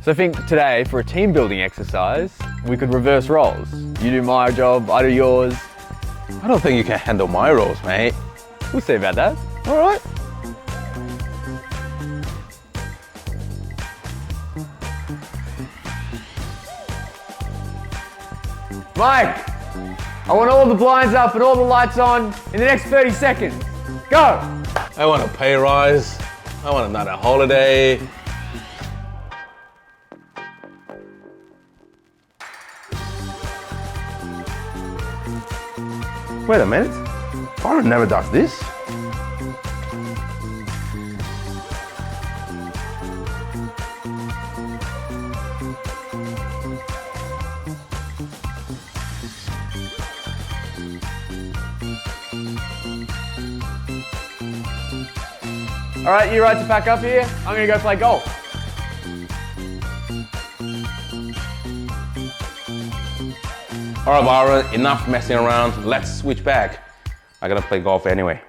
So I think today, for a team building exercise, we could reverse roles. You do my job, I do yours. I don't think you can handle my roles, mate. We'll see about that. All right. Mike, I want all the blinds up and all the lights on in the next 30 seconds. Go! I want a pay rise. I want another holiday. Wait a minute. Byron never does this. All right, you right to pack up here? I'm gonna go play golf. All right, Byron, enough messing around. Let's switch back. I gotta play golf anyway.